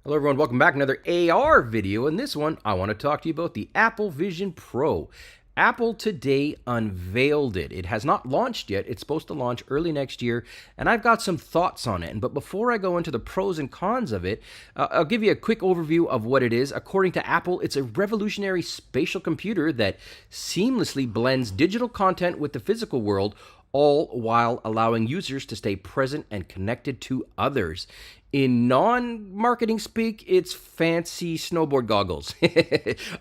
Hello everyone, welcome back. Another AR video. In this one, I want to talk to you about the Apple Vision Pro. Apple today unveiled it. It has not launched yet. It's supposed to launch early next year, and I've got some thoughts on it. But before I go into the pros and cons of it, I'll give you a quick overview of what it is. According to Apple, it's a revolutionary spatial computer that seamlessly blends digital content with the physical world, all while allowing users to stay present and connected to others. In non-marketing speak, it's fancy snowboard goggles.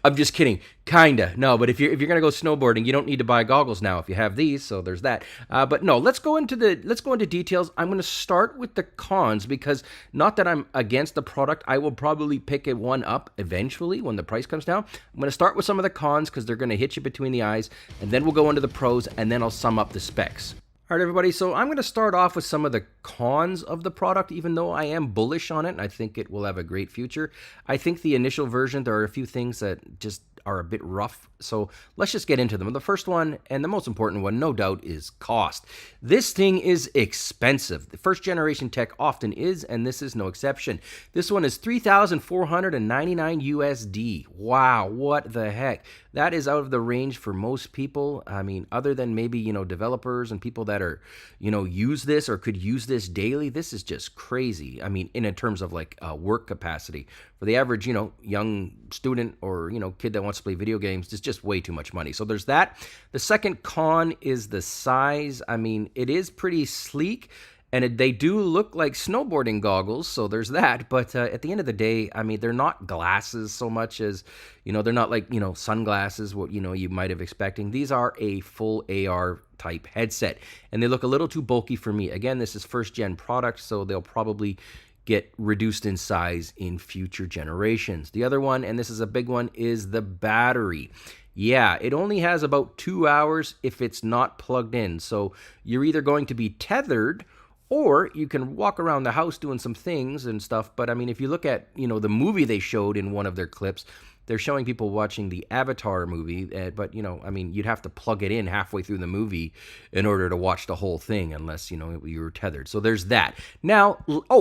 I'm just kidding, kinda. No, but if you're gonna go snowboarding, you don't need to buy goggles now if you have these. So there's that. But no, let's go into details. I'm gonna start with the cons because not that I'm against the product, I will probably pick it one up eventually when the price comes down. I'm gonna start with some of the cons because they're gonna hit you between the eyes, and then we'll go into the pros, and then I'll sum up the specs. All right, everybody, so I'm going to start off with some of the cons of the product, even though I am bullish on it and I think it will have a great future. I think the initial version, there are a few things that just are a bit rough, so let's just get into them. The first one, and the most important one, no doubt, is cost. This thing is expensive. The first generation tech often is, and this is no exception. This one is $3,499 USD. Wow, what the heck? That is out of the range for most people. I mean, other than maybe, developers and people that are, use this or could use this daily, this is just crazy. I mean, in terms of like work capacity. For the average, young student or, kid that wants to play video games, it's just way too much money. So there's that. The second con is the size. I mean, it is pretty sleek. And they do look like snowboarding goggles, so there's that. But at the end of the day, I mean, they're not glasses so much as, they're not like, sunglasses, what, you might have expecting. These are a full AR type headset, and they look a little too bulky for me. Again, this is first gen product, so they'll probably get reduced in size in future generations. The other one, and this is a big one, is the battery. Yeah, it only has about 2 hours if it's not plugged in. So you're either going to be tethered, or you can walk around the house doing some things and stuff. But I mean, if you look at, the movie they showed in one of their clips, they're showing people watching the Avatar movie. But, I mean, you'd have to plug it in halfway through the movie in order to watch the whole thing unless, you were tethered. So there's that. Now,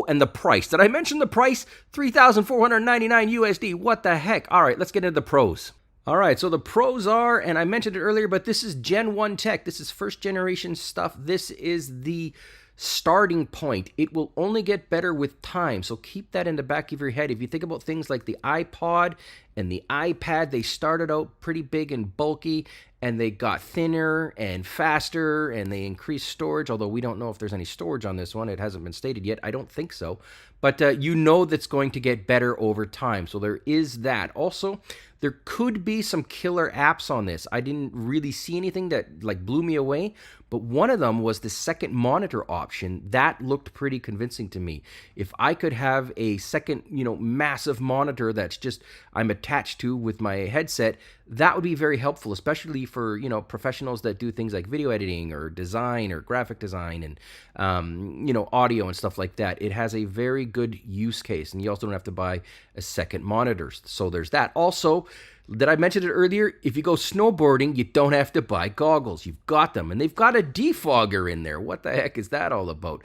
and the price. Did I mention the price? $3,499 USD. What the heck? All right, let's get into the pros. All right, so the pros are, and I mentioned it earlier, but this is Gen 1 tech. This is first generation stuff. This is the starting point. It will only get better with time, so keep that in the back of your head. If you think about things like the iPod and the iPad, they started out pretty big and bulky, and they got thinner and faster, and they increased storage, although we don't know if there's any storage on this one. It hasn't been stated yet. I don't think so. But that's going to get better over time, so there is that. Also, there could be some killer apps on this. I didn't really see anything that blew me away, but one of them was the second monitor option. That looked pretty convincing to me. If I could have a second, massive monitor that's just I'm attached to with my headset, that would be very helpful, especially for, professionals that do things like video editing or design or graphic design and, audio and stuff like that. It has a very good use case, and you also don't have to buy a second monitor. So there's that. Also, did I mention it earlier? If you go snowboarding, you don't have to buy goggles. You've got them. And they've got a defogger in there. What the heck is that all about?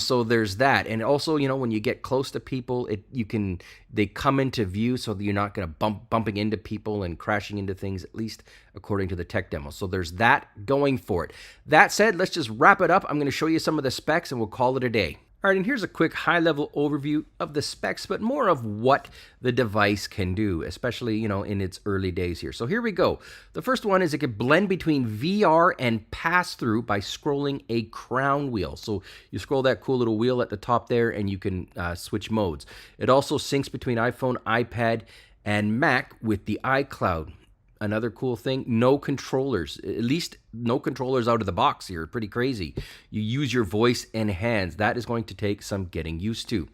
So there's that. And also, when you get close to people, they come into view so that you're not going to bumping into people and crashing into things, at least according to the tech demo. So there's that going for it. That said, let's just wrap it up. I'm going to show you some of the specs and we'll call it a day. All right, and here's a quick high-level overview of the specs, but more of what the device can do, especially, in its early days here. So here we go. The first one is it can blend between VR and pass-through by scrolling a crown wheel. So you scroll that cool little wheel at the top there, and you can switch modes. It also syncs between iPhone, iPad, and Mac with the iCloud. Another cool thing, no controllers, at least no controllers out of the box here. Pretty crazy. You use your voice and hands. That is going to take some getting used to.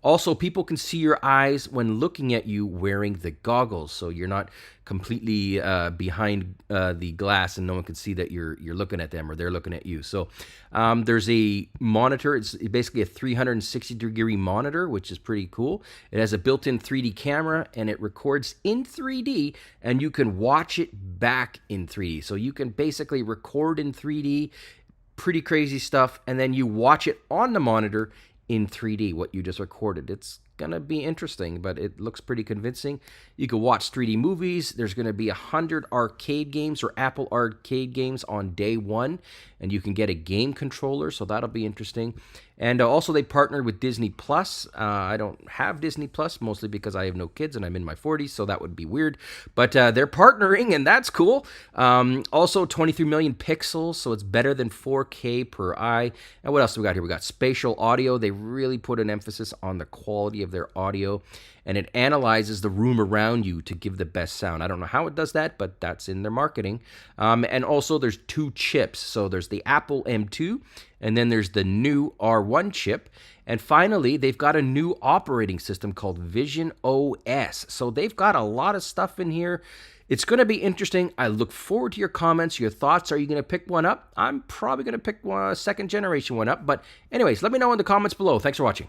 Also, people can see your eyes when looking at you wearing the goggles, so you're not completely behind the glass and no one can see that you're looking at them or they're looking at you. So there's a monitor. It's basically a 360-degree monitor, which is pretty cool. It has a built-in 3D camera, and it records in 3D, and you can watch it back in 3D. So you can basically record in 3D, pretty crazy stuff, and then you watch it on the monitor in 3D, what you just recorded. It's gonna be interesting, but it looks pretty convincing. You can watch 3D movies. There's gonna be 100 arcade games or Apple Arcade games on day one, and you can get a game controller, so that'll be interesting. And also, they partnered with Disney Plus. I don't have Disney Plus, mostly because I have no kids and I'm in my 40s, so that would be weird. But they're partnering, and that's cool. Also, 23 million pixels, so it's better than 4K per eye. And what else do we got here? We got spatial audio. They really put an emphasis on the quality of their audio, and it analyzes the room around you to give the best sound. I don't know how it does that, but that's in their marketing. And also, there's 2 chips. So there's the Apple M2, and then there's the new R1 chip. And finally, they've got a new operating system called Vision OS. So they've got a lot of stuff in here. It's going to be interesting. I look forward to your comments, your thoughts. Are you going to pick one up? I'm probably going to pick a second generation one up. But anyways, let me know in the comments below. Thanks for watching.